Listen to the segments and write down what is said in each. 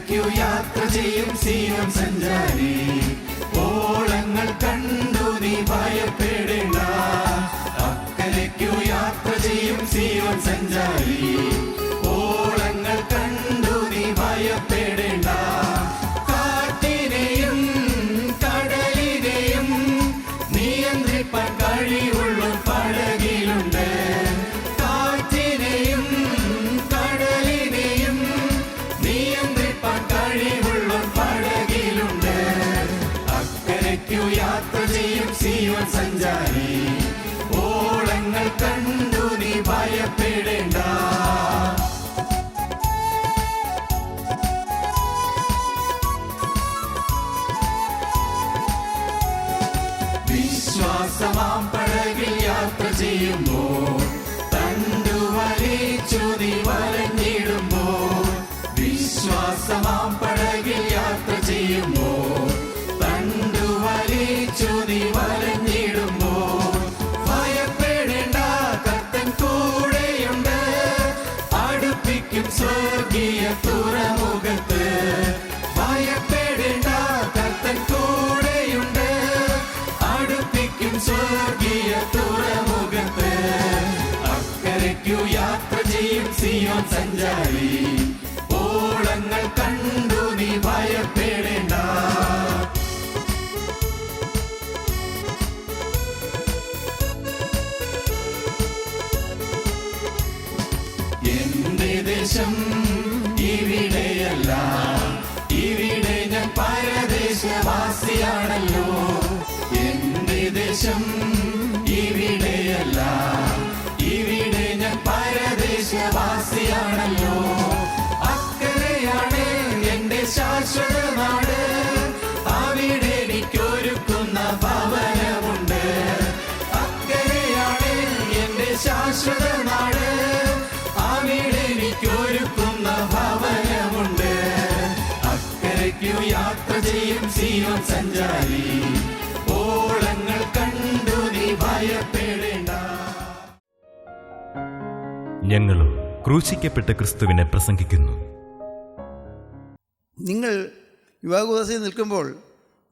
അക്കരയ്ക്കു യാത്ര ചെയ്യും സീയോൻ സഞ്ചാരി, ഓളങ്ങൾ കണ്ടു നീ ഭയപ്പെടേണ്ട. അക്കരയ്ക്കു യാത്ര ചെയ്യും സീയോൻ സഞ്ചാരി, ഓളങ്ങൾ കണ്ടു നീ ഭയപ്പെടേണ്ട. കാറ്റിനെയും കടലിനെയും നിയന്ത്രിപ്പാൻ കഴിവുള്ള പടകിലുണ്ട്. കാറ്റിനെയും കടലിനെയും നിയന്ത്രിപ്പാൻ കഴിവുള്ള പടകിലുണ്ട്. അക്കരയ്ക്കു യാത്ര ചെയ്യും സീയോൻ സഞ്ചാരി, ഓളങ്ങൾ കണ്ടു നീ ഭയപ്പെടേണ്ട. വിശ്വാസമാം പടകിൽ യാത്ര ചെയ്യുമ്പോൾ തണ്ടുവലിച്ചു നീ വലഞ്ഞിടുമ്പോൾ. വിശ്വാസമാം പടകിൽ യാത്ര ചെയ്യുമ്പോൾ തണ്ടുവലിച്ചു നീ വലഞ്ഞിടുമ്പോൾ. ഭയപ്പെടേണ്ട, കർത്തൻ കൂടെയുണ്ട്, അടുപ്പിക്കും സ്വർഗീയ തുറമുഖത്ത്. ഭയപ്പെടേണ്ട, കർത്തൻ കൂടെയുണ്ട്, അടുപ്പിക്കും സ്വർഗീയ തുറമുഖത്ത്. അക്കരയ്ക്കു യാത്ര ചെയ്യും സീയോൻ സഞ്ചാരി, ഓളങ്ങൾ കണ്ടു നീ ഭയപ്പെടേണ്ട. എന്റെ ദേശം ഇവിടെയല്ല, ഇവിടെ ഞാൻ പരദേശവാസിയാണല്ലോ. എന്റെ ദേശം ഇവിടെയല്ല, ഇവിടെ ഞാൻ പരദേശവാസിയാണല്ലോ. അക്കരയാണ് എന്റെ ശാശ്വത നാട്, അവിടെ എനിക്കൊരുക്കുന്ന ഭവനമുണ്ട്. അക്കരയാണ് എന്റെ ശാശ്വത നാട്, അവിടെ എനിക്കൊരുക്കുന്ന ഭവനമുണ്ട്. അക്കരയ്ക്കു യാത്ര ചെയ്യും സീയോൻ സഞ്ചാരി, ഓളങ്ങൾ കണ്ടു നീ ഭയപ്പെടേണ്ട. ഞങ്ങളും ക്രൂശിക്കപ്പെട്ട ക്രിസ്തുവിനെ പ്രസംഗിക്കുന്നു. നിങ്ങൾ വിവാഹോദാസയിൽ നിൽക്കുമ്പോൾ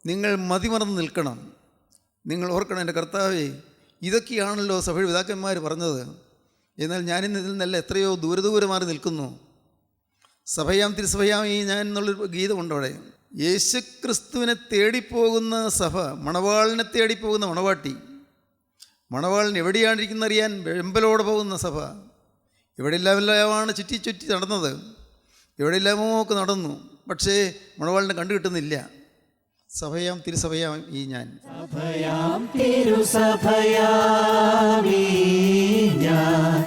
നിങ്ങൾ മതിമറന്ന് നിൽക്കണം. നിങ്ങൾ ഓർക്കണം, എൻ്റെ കർത്താവേ, ഇതൊക്കെയാണല്ലോ സഭയുടെ പിതാക്കന്മാർ പറഞ്ഞത്. എന്നാൽ ഞാനിന്ന് ഇതിൽ നിന്നല്ല എത്രയോ ദൂരെ മാറി നിൽക്കുന്നു. സഭയാം തിരുസഭയാം ഈ ഞാൻ എന്നുള്ളൊരു ഗീതമുണ്ട് അവിടെ. യേശുക്രിസ്തുവിനെ തേടിപ്പോകുന്ന സഭ, മണവാളിനെ തേടിപ്പോകുന്ന മണവാട്ടി. മണവാളൻ എവിടെയാണിരിക്കുന്നറിയാൻ വെമ്പലോടെ പോകുന്ന സഭ. എവിടെയെല്ലാമെല്ലാമാണ് ചുറ്റി നടന്നത്, എവിടെയെല്ലാമോ ഒക്കെ നടന്നു. പക്ഷേ മണവാളിനെ കണ്ടു കിട്ടുന്നില്ല. സഭയാം തിരുസഭയാം ഈ ഞാൻ. സഭയാം തിരുസഭയാമീ ഞാൻ,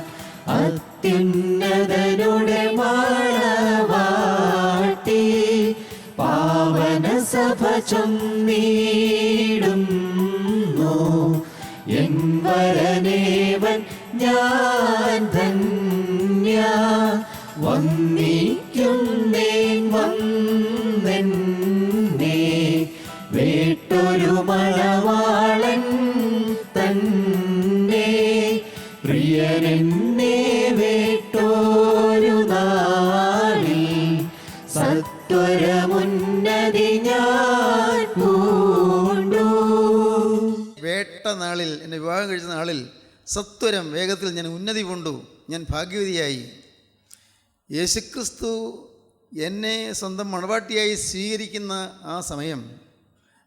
അത്യുന്നതനുടെ മണവാട്ടി. പാവന സഭ ചൊന്നിടുന്നു, എൻ വരനേവൻ ഞാൻ ധന്യ. വന്നിക്കുന്നേൻ വന്നെന്നെ വേട്ടൊരു മണവാളൻ തന്നെ. പ്രിയനെന്നെ വേട്ടോരു നാളിൽ സത്വരമുന്നതി ഞാൻ പൂണ്ടു. വേട്ട നാളിൽ, എന്നെ വിവാഹം കഴിച്ച നാളിൽ സത്വരം വേഗത്തിൽ ഞാൻ ഉന്നതി കൊണ്ടു, ഞാൻ ഭാഗ്യവതിയായി. യേശുക്രിസ്തു എന്നെ സ്വന്തം മണവാട്ടിയായി സ്വീകരിക്കുന്ന ആ സമയം,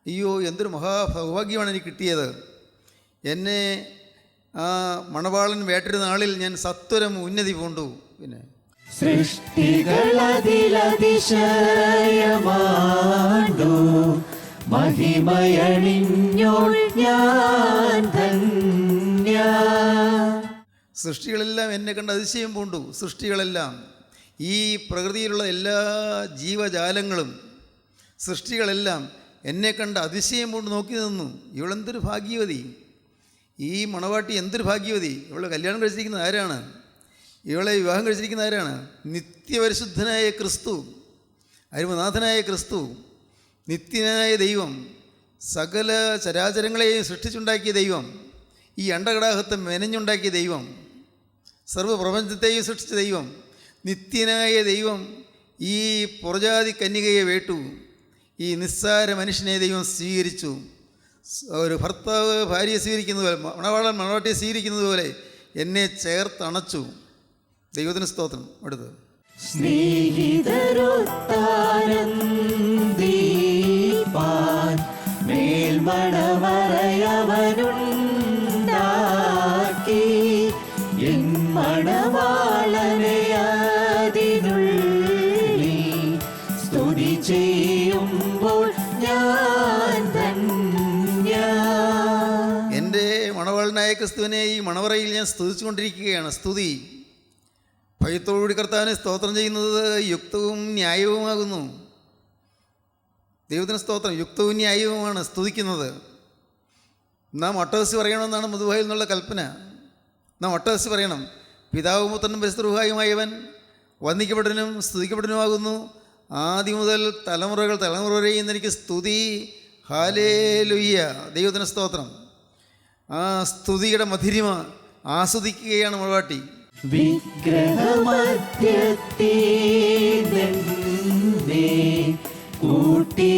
അയ്യോ എന്തൊരു മഹാസൗഭാഗ്യമാണ് എനിക്ക് കിട്ടിയത്. എന്നെ ആ മണവാളൻ വേട്ടൊരു നാളിൽ ഞാൻ സത്വരം ഉന്നതി പൂണ്ടു. പിന്നെ സൃഷ്ടികളതിലതിശയമാണ്ടു, മഹിമയണിഞ്ഞോൾ ഞാൻ ധന്യ. സൃഷ്ടികളെല്ലാം എന്നെ കണ്ട് അതിശയം പൂണ്ടു. സൃഷ്ടികളെല്ലാം, ഈ പ്രകൃതിയിലുള്ള എല്ലാ ജീവജാലങ്ങളും, സൃഷ്ടികളെല്ലാം എന്നെ കണ്ട് അതിശയം പൂണ്ട് നോക്കി നിന്നു. ഇവളെന്തൊരു ഭാഗ്യവതി, ഈ മണവാട്ടി എന്തൊരു ഭാഗ്യവതി. ഇവളെ കല്യാണം കഴിച്ചിരിക്കുന്നത് ആരാണ്? ഇവളെ വിവാഹം കഴിച്ചിരിക്കുന്ന ആരാണ്? നിത്യപരിശുദ്ധനായ ക്രിസ്തു, അരുമനാഥനായ ക്രിസ്തു, നിത്യനായ ദൈവം, സകല ചരാചരങ്ങളെയും സൃഷ്ടിച്ചുണ്ടാക്കിയ ദൈവം, ഈ അണ്ടകടാഹത്തെ മെനഞ്ഞുണ്ടാക്കിയ ദൈവം, സർവ്വപ്രപഞ്ചത്തെയും സൃഷ്ടിച്ച ദൈവം, നിത്യനായ ദൈവം ഈ പുറജാതി കന്യകയെ വേട്ടു. ഈ നിസ്സാര മനുഷ്യനെ ദൈവം സ്വീകരിച്ചു. ഒരു ഭർത്താവ് ഭാര്യയെ സ്വീകരിക്കുന്നത് പോലെ, മണവാളൻ മണവാട്ടിയെ സ്വീകരിക്കുന്നത് പോലെ എന്നെ ചേർത്തണച്ചു. ദൈവത്തിന് സ്തോത്രം. അടുത്ത് സ്നേഹിതരൊത്താനന്ദിപ്പാൻ മേൽമണവറയവനുണ്ടാക്കി എൻ മണവാളനെ അതിനുള്ളിൽ സ്തുതി ചെയ്യുമ്പോൾ ഞാൻ ധന്യ. എൻ്റെ മണവാളനായ ക്രിസ്തുവിനെ ഈ മണവറയിൽ ഞാൻ സ്തുതിച്ചുകൊണ്ടിരിക്കുകയാണ്. സ്തുതി ഭയത്തോടുകൂടി കർത്താവിനെ സ്തോത്രം ചെയ്യുന്നത് യുക്തവും ന്യായവുമാകുന്നു. ദൈവത്തിന് സ്തോത്രം. യുക്തവും ന്യായവുമാണ് സ്തുതിക്കുന്നത്. നാം ഒട്ടഹസി പറയണമെന്നാണ് മധുവായിൽ നിന്നുള്ള കൽപ്പന. നാം ഒട്ടഹസി പറയണം. പിതാവും പുത്രനും പരിശുദ്ധരുമായവൻ വന്ദിക്കപ്പെട്ടവനും സ്തുതിക്കപ്പെട്ടവനുമാകുന്നു. ആദ്യം മുതൽ തലമുറകൾ വരെയും എനിക്ക് സ്തുതി. ഹാലേലുയ്യ. ദൈവത്തിന് സ്തോത്രം. ആ സ്തുതിയുടെ മധുരിമ ആസ്വദിക്കുകയാണ് മണവാട്ടി. വിഗ്രഹമധ്യത്തീ കൂട്ടിരഹസ്യങ്ങൾ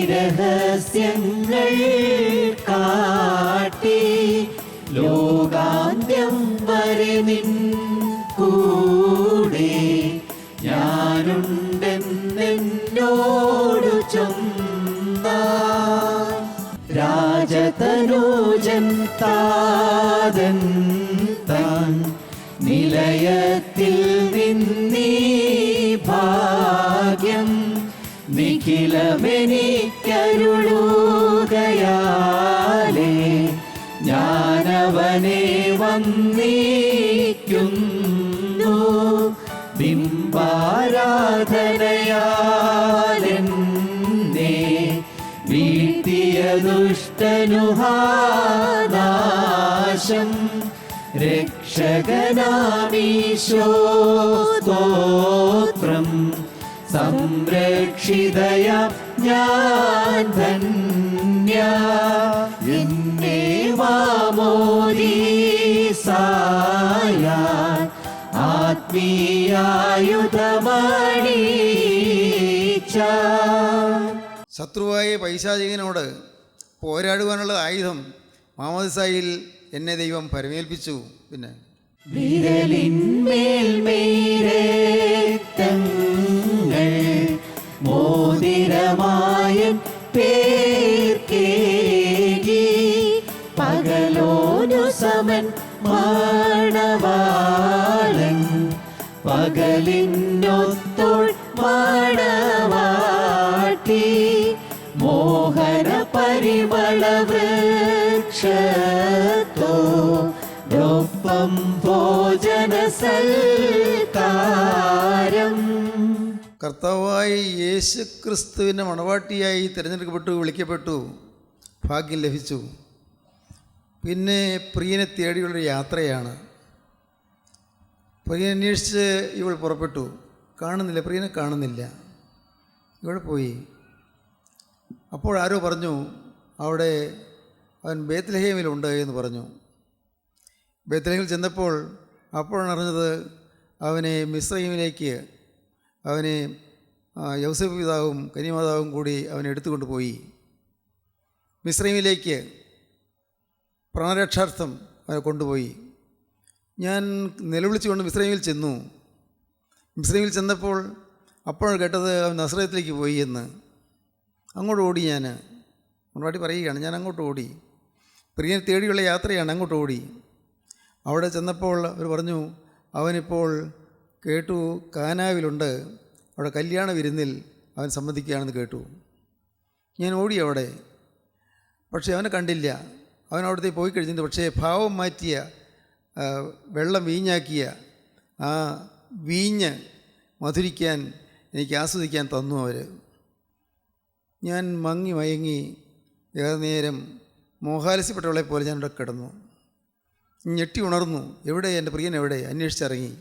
കാട്ടി ലോകാന്ത്യം വരെ നിൻ കൂടെ ഞാനുണ്ടെന്നോടു ചൊന്ന രാജതനൂജൻ താതൻ താൻ നിലയത്തിൽ നിന്നീ ഭാഗ്യം നിഖിലമെനിക്കരുളുകയാലേ ഞാനവനെ വന്ദിക്കുന്നു. ബിംബാരാധനയാലെന്നെ വീഴ്ത്തിയ ദുഷ്ടനുഹാനാശം രക്ഷകനാമീശോ സ്തോത്രം. സംരക്ഷിതയ ഞാൻ ധന്യ. എന്നെ മാമോദീസായാൽ ആത്മീയായുധമണിച്ച. ശത്രുവായ പൈശാചികനോട് പോരാടുവാനുള്ള ആയുധം മാമോദിസായിൽ എന്നെ ദൈവം പരമേൽപ്പിച്ചു. പിന്നെ വിരലിന്മേൽ മേരക്തങ്ങൾ മോതിരമായൻ പേർക്കേകി പകലോനു സമൻ മണവാളൻ പകലിനൊത്തോൾ മണവാട്ടി മോഹന പരിമള വൃക്ഷത്തോടൊപ്പം ഭോജന സൽക്കാരം. കർത്താവായ യേശു ക്രിസ്തുവിൻ്റെ മണവാട്ടിയായി തിരഞ്ഞെടുക്കപ്പെട്ടു, വിളിക്കപ്പെട്ടു, ഭാഗ്യം ലഭിച്ചു. പിന്നെ പ്രിയനെ തേടിയുള്ളൊരു യാത്രയാണ്. പ്രിയനെ അന്വേഷിച്ച് ഇവൾ പുറപ്പെട്ടു. കാണുന്നില്ല, പ്രിയനെ കാണുന്നില്ല. ഇവൾ പോയി. അപ്പോൾ ആരോ പറഞ്ഞു അവിടെ അവൻ ബേത്ലഹേമിലുണ്ട് എന്ന് പറഞ്ഞു. ബേത്ലഹേമിൽ ചെന്നപ്പോൾ അപ്പോഴാണ് അറിഞ്ഞത് അവനെ മിസ്രയീമിലേക്ക് അവനെ യൗസേപ്പ് പിതാവും കന്യമാതാവും കൂടി അവനെ എടുത്തുകൊണ്ട് പോയി. മിസ്രയീമിലേക്ക് പ്രാണരക്ഷാർത്ഥം അവനെ കൊണ്ടുപോയി. ഞാൻ നിലവിളിച്ചുകൊണ്ട് മിസ്രയീമിൽ ചെന്നു. മിസ്രയീമിൽ ചെന്നപ്പോൾ അപ്പോഴാണ് കേട്ടത് അവൻ നസ്രയത്തിലേക്ക് പോയി എന്ന്. അങ്ങോട്ട് ഓടി. ഞാൻ മറുപടി പറയുകയാണ്, ഞാൻ അങ്ങോട്ട് ഓടി. പ്രിയനെ തേടിയുള്ള യാത്രയാണ്, അങ്ങോട്ട് ഓടി. അവിടെ ചെന്നപ്പോൾ അവർ പറഞ്ഞു അവനിപ്പോൾ കേട്ടു കാനാവിലുണ്ട്, അവിടെ കല്യാണ വിരുന്നിൽ അവൻ സംബന്ധിക്കുകയാണെന്ന് കേട്ടു. ഞാൻ ഓടി അവിടെ. പക്ഷേ അവനെ കണ്ടില്ല. അവൻ അവിടുത്തെ പോയി കഴിഞ്ഞിട്ട് പക്ഷേ ഭാവം മാറ്റിയ വെള്ളം വീഞ്ഞാക്കിയ ആ വീഞ്ഞ് മധുരിക്കാൻ എനിക്ക് ആസ്വദിക്കാൻ തന്നു അവർ. ഞാൻ മങ്ങി മയങ്ങി ഏറെ നേരം മോഹാലസ്യപ്പെട്ടവളെ പോലെ ഞാൻ അവിടെ കിടന്നു. ഞെട്ടി ഉണർന്നു. എവിടെ എൻ്റെ പ്രിയൻ, എവിടെ? അന്വേഷിച്ചിറങ്ങി.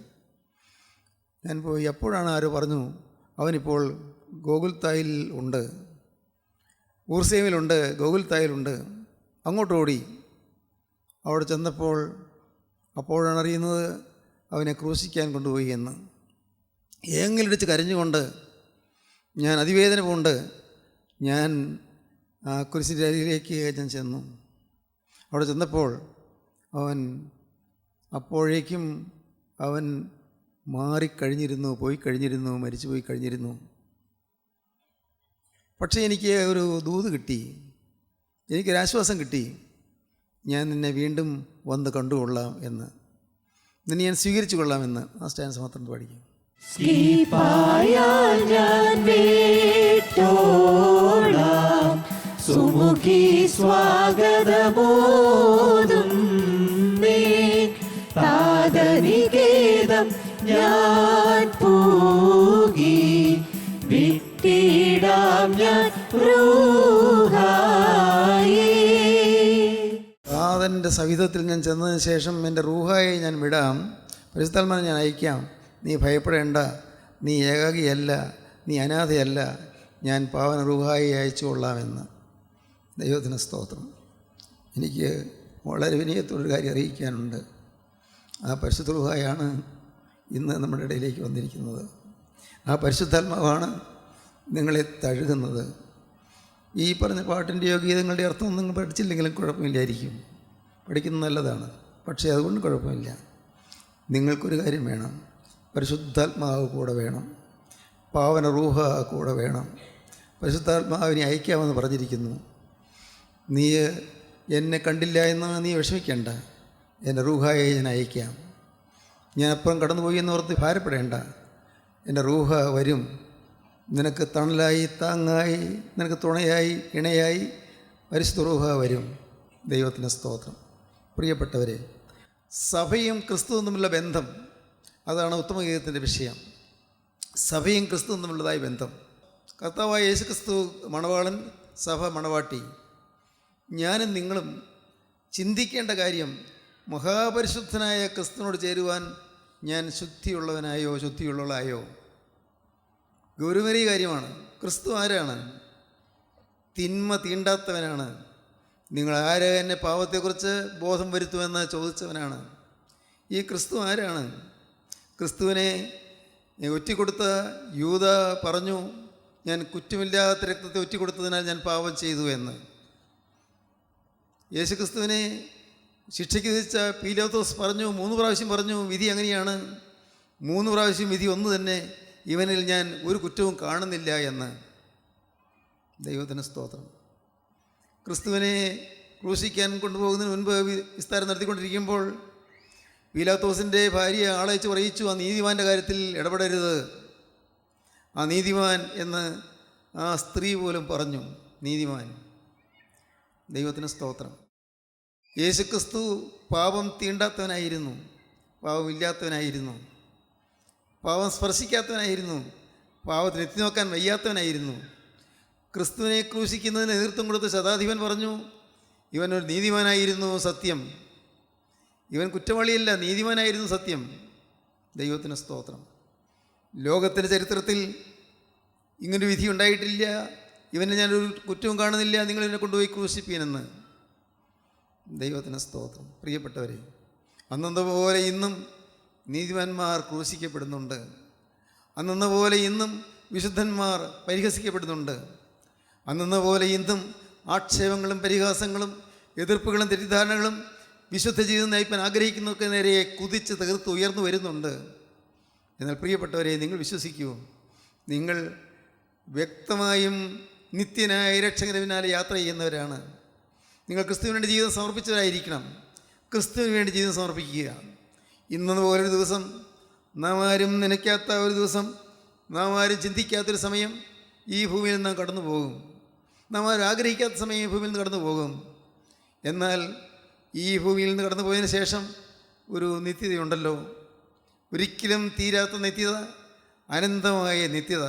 ഞാൻ പോയി. അപ്പോഴാണ് ആരോ പറഞ്ഞു അവനിപ്പോൾ ഗോകുൽത്തായിൽ ഉണ്ട്, ഊർസേമിലുണ്ട്, ഗോകുൽത്തായിലുണ്ട്. അങ്ങോട്ട് ഓടി. അവിടെ ചെന്നപ്പോൾ അപ്പോഴാണ് അറിയുന്നത് അവനെ ക്രൂശിക്കാൻ കൊണ്ടുപോയി എന്ന്. ഏങ്ങിലിടിച്ച് കരഞ്ഞുകൊണ്ട് ഞാൻ അതിവേദന പൂണ്ട് ഞാൻ ആ കുരിശിൻ്റെ അരികിലേക്ക് ഞാൻ ചെന്നു. അവിടെ ചെന്നപ്പോൾ അപ്പോഴേക്കും അവൻ മാറിക്കഴിഞ്ഞിരുന്നു, പോയി കഴിഞ്ഞിരുന്നു, മരിച്ചു പോയി കഴിഞ്ഞിരുന്നു. പക്ഷേ എനിക്ക് ഒരു ദൂത് കിട്ടി, എനിക്കൊരാശ്വാസം കിട്ടി. ഞാൻ നിന്നെ വീണ്ടും വന്ന് കണ്ടുകൊള്ളാം എന്ന്, നിന്നെ ഞാൻ സ്വീകരിച്ചു കൊള്ളാമെന്ന്. ആ സ്റ്റാൻസ് മാത്രം പഠിക്കും. സ്കീപ്പായാൽ ഞാൻ വീട്ടോളാം, സുമുഖി സ്വാഗതബോധം താതനികേതം ഞാൻ പോകി, വിട്ടിടാം ഞാൻ റൂഹായേ. താതൻ്റെ സവിധത്തിൽ ഞാൻ ചെന്നതിന് ശേഷം എൻ്റെ റൂഹായെ ഞാൻ വിടാം, പരിശുദ്ധാത്മാവിനെ ഞാൻ അയക്കാം. നീ ഭയപ്പെടേണ്ട, നീ ഏകാകിയല്ല, നീ അനാഥയല്ല, ഞാൻ പാവന റൂഹായെ അയച്ചു കൊള്ളാമെന്ന്. ദൈവത്തിന് സ്തോത്രം. എനിക്ക് വളരെ വിനയത്തോടൊരു കാര്യം അറിയിക്കാനുണ്ട്. ആ പരിശുദ്ധ റൂഹായാണ് ഇന്ന് നമ്മുടെ ഇടയിലേക്ക് വന്നിരിക്കുന്നത്. ആ പരിശുദ്ധാത്മാവാണ് നിങ്ങളെ തഴുകുന്നത്. ഈ പറഞ്ഞ പാട്ടിൻ്റെയോ ഗീതങ്ങളുടെ അർത്ഥം നിങ്ങൾ പഠിച്ചില്ലെങ്കിലും കുഴപ്പമില്ലായിരിക്കും, പഠിക്കുന്നത് നല്ലതാണ്. പക്ഷേ അതുകൊണ്ട് കുഴപ്പമില്ല. നിങ്ങൾക്കൊരു കാര്യം വേണം, പരിശുദ്ധാത്മാവ് കൂടെ വേണം, പാവന റൂഹ കൂടെ വേണം. പരിശുദ്ധാത്മാവിനെ അയക്കാമെന്ന് പറഞ്ഞിരിക്കുന്നു. നീ എന്നെ കണ്ടില്ല എന്ന് നീ വിഷമിക്കേണ്ട, എൻ്റെ റൂഹായെ ഞാൻ അയക്കാം. ഞാൻ അപ്പുറം കടന്നുപോയി എന്നോർത്ത് ഭാരപ്പെടേണ്ട. എൻ്റെ റൂഹ വരും, നിനക്ക് തണലായി, താങ്ങായി, നിനക്ക് തുണയായി, ഇണയായി പരിശുദ്ധ റൂഹ വരും. ദൈവത്തിന് സ്തോത്രം. പ്രിയപ്പെട്ടവരെ, സഭയും ക്രിസ്തുവും തമ്മിലുള്ള ബന്ധം, അതാണ് ഉത്തമഗീതത്തിൻ്റെ വിഷയം. സഭയും ക്രിസ്തുവും തമ്മിലുള്ളതായ ബന്ധം. കർത്താവായ യേശു ക്രിസ്തു മണവാളൻ, സഭ മണവാട്ടി. ഞാനും നിങ്ങളും ചിന്തിക്കേണ്ട കാര്യം, മഹാപരിശുദ്ധനായ ക്രിസ്തുവിനോട് ചേരുവാൻ ഞാൻ ശുദ്ധിയുള്ളവളായോ? ഗൗരവമേറിയ കാര്യമാണ്. ക്രിസ്തു ആരാണ്? തിന്മ തീണ്ടാത്തവനാണ്. നിങ്ങൾ ആര് എന്നെ പാവത്തെക്കുറിച്ച് ബോധം വരുത്തുമെന്ന് ചോദിച്ചവനാണ്. ഈ ക്രിസ്തു ആരാണ്? ക്രിസ്തുവിനെ ഒറ്റിക്കൊടുത്ത യൂദ പറഞ്ഞു, ഞാൻ കുറ്റമില്ലാത്ത രക്തത്തെ ഒറ്റിക്കൊടുത്തതിനാൽ ഞാൻ പാപം ചെയ്തു എന്ന്. യേശുക്രിസ്തുവിനെ ശിക്ഷയ്ക്ക് വിധിച്ച പീലാത്തോസ് പറഞ്ഞു, 3 പ്രാവശ്യം പറഞ്ഞു, വിധി അങ്ങനെയാണ്, 3 പ്രാവശ്യം വിധി ഒന്ന് തന്നെ, ഇവനിൽ ഞാൻ ഒരു കുറ്റവും കാണുന്നില്ല എന്ന്. ദൈവത്തിന് സ്തോത്രം. ക്രിസ്തുവിനെ ക്രൂശിക്കാൻ കൊണ്ടുപോകുന്നതിന് മുൻപ് വിസ്താരം നടത്തിക്കൊണ്ടിരിക്കുമ്പോൾ പീലാത്തോസിൻ്റെ ഭാര്യ ആളയച്ച് പറയിച്ചു, ആ നീതിമാൻ്റെ കാര്യത്തിൽ ഇടപെടരുത്. ആ നീതിമാൻ എന്ന് ആ സ്ത്രീ പോലും പറഞ്ഞു, നീതിമാൻ. ദൈവത്തിന് സ്തോത്രം. യേശുക്രിസ്തു പാപം തീണ്ടാത്തവനായിരുന്നു, പാപമില്ലാത്തവനായിരുന്നു, പാപം സ്പർശിക്കാത്തവനായിരുന്നു, പാപത്തിന് എത്തി നോക്കാൻ വയ്യാത്തവനായിരുന്നു. ക്രിസ്തുവിനെ ക്രൂശിക്കുന്നതിന് നേതൃത്വം കൊടുത്ത ശതാധിപൻ പറഞ്ഞു, ഇവനൊരു നീതിമാനായിരുന്നു സത്യം, ഇവൻ കുറ്റവാളിയല്ല, നീതിമാനായിരുന്നു സത്യം. ദൈവത്തിന് സ്തോത്രം. ലോകത്തിൻ്റെ ചരിത്രത്തിൽ ഇങ്ങനൊരു വിധി ഉണ്ടായിട്ടില്ല, ഇവനെ ഞാനൊരു കുറ്റവും കാണുന്നില്ല, നിങ്ങളിവനെ കൊണ്ടുപോയി ക്രൂശിപ്പീനെന്ന്. ദൈവത്തിന് സ്തോത്രം. പ്രിയപ്പെട്ടവരെ, അന്നെന്ന പോലെ ഇന്നും നീതിമാന്മാർ ക്രൂശിക്കപ്പെടുന്നുണ്ട്. അന്നെന്ന പോലെ ഇന്നും വിശുദ്ധന്മാർ പരിഹസിക്കപ്പെടുന്നുണ്ട്. അന്നെന്ന പോലെ ഇന്നും ആക്ഷേപങ്ങളും പരിഹാസങ്ങളും എതിർപ്പുകളും തെറ്റിദ്ധാരണകളും വിശുദ്ധ ജീവിതം നയിപ്പാൻ ആഗ്രഹിക്കുന്നവർക്ക് നേരെ കുതിച്ച് തീർത്ത് ഉയർന്നു വരുന്നുണ്ട്. എന്നാൽ പ്രിയപ്പെട്ടവരെ, നിങ്ങൾ വിശ്വസിക്കൂ, നിങ്ങൾ വ്യക്തമായും നിത്യനായ രക്ഷകന് പിന്നാലെ യാത്ര ചെയ്യുന്നവരാണ്. നിങ്ങൾ ക്രിസ്തുവിന് വേണ്ടി ജീവിതം സമർപ്പിച്ചവരായിരിക്കണം. ക്രിസ്തുവിന് വേണ്ടി ജീവിതം സമർപ്പിക്കുക. ഇന്നെന്ന് പോലൊരു ദിവസം, നാം ആരും നനയ്ക്കാത്ത ഒരു ദിവസം, നാം ആരും ചിന്തിക്കാത്തൊരു സമയം ഈ ഭൂമിയിൽ നാം കടന്നു പോകും. നാം ആരും ആഗ്രഹിക്കാത്ത സമയം ഈ ഭൂമിയിൽ നിന്ന് കടന്നു പോകും. എന്നാൽ ഈ ഭൂമിയിൽ നിന്ന് കടന്നു പോയതിന് ശേഷം ഒരു നിത്യതയുണ്ടല്ലോ, ഒരിക്കലും തീരാത്ത നിത്യത, അനന്തമായ നിത്യത,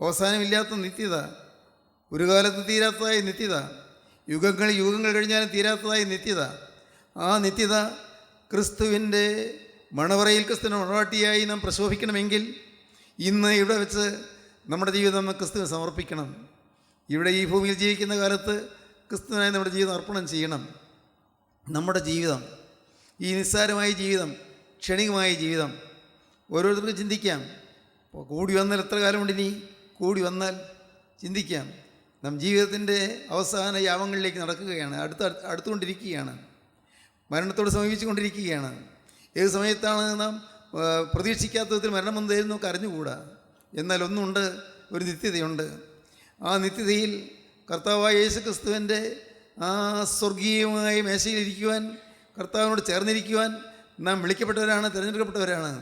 അവസാനമില്ലാത്ത നിത്യത, ഒരു കാലത്ത് തീരാത്തതായ നിത്യത, യുഗങ്ങൾ കഴിഞ്ഞാലും തീരാത്തതായ നിത്യത. ആ നിത്യത ക്രിസ്തുവിൻ്റെ മണവറയിൽ ക്രിസ്തുവിൻ്റെ മണവാട്ടിയായി നാം പ്രശോഭിക്കണമെങ്കിൽ ഇന്ന് ഇവിടെ വെച്ച് നമ്മുടെ ജീവിതം ക്രിസ്തുവിന് സമർപ്പിക്കണം. ഇവിടെ ഈ ഭൂമിയിൽ ജീവിക്കുന്ന കാലത്ത് ക്രിസ്തുവിനായി നമ്മുടെ ജീവിതം അർപ്പണം ചെയ്യണം. നമ്മുടെ ജീവിതം, ഈ നിസ്സാരമായ ജീവിതം, ക്ഷണികമായ ജീവിതം, ഓരോരുത്തർക്കും ചിന്തിക്കാം, കൂടി വന്നാൽ എത്ര കാലമുണ്ട്, ഇനി കൂടി വന്നാൽ ചിന്തിക്കാം, നാം ജീവിതത്തിൻ്റെ അവസാന യാമങ്ങളിലേക്ക് നടക്കുകയാണ്, അടുത്തുകൊണ്ടിരിക്കുകയാണ്, മരണത്തോട് സമീപിച്ചുകൊണ്ടിരിക്കുകയാണ്. ഏത് സമയത്താണ് നാം പ്രതീക്ഷിക്കാത്ത വിധത്തിൽ മരണം വന്നതായിരുന്നു നമുക്ക് അറിഞ്ഞുകൂടാ. എന്നാൽ ഒന്നുണ്ട്, ഒരു നിത്യതയുണ്ട്. ആ നിത്യതയിൽ കർത്താവായ യേശു ക്രിസ്തുവിൻ്റെ ആ സ്വർഗീയമായ മേശയിലിരിക്കുവാൻ, കർത്താവിനോട് ചേർന്നിരിക്കുവാൻ നാം വിളിക്കപ്പെട്ടവരാണ്, തിരഞ്ഞെടുക്കപ്പെട്ടവരാണ്.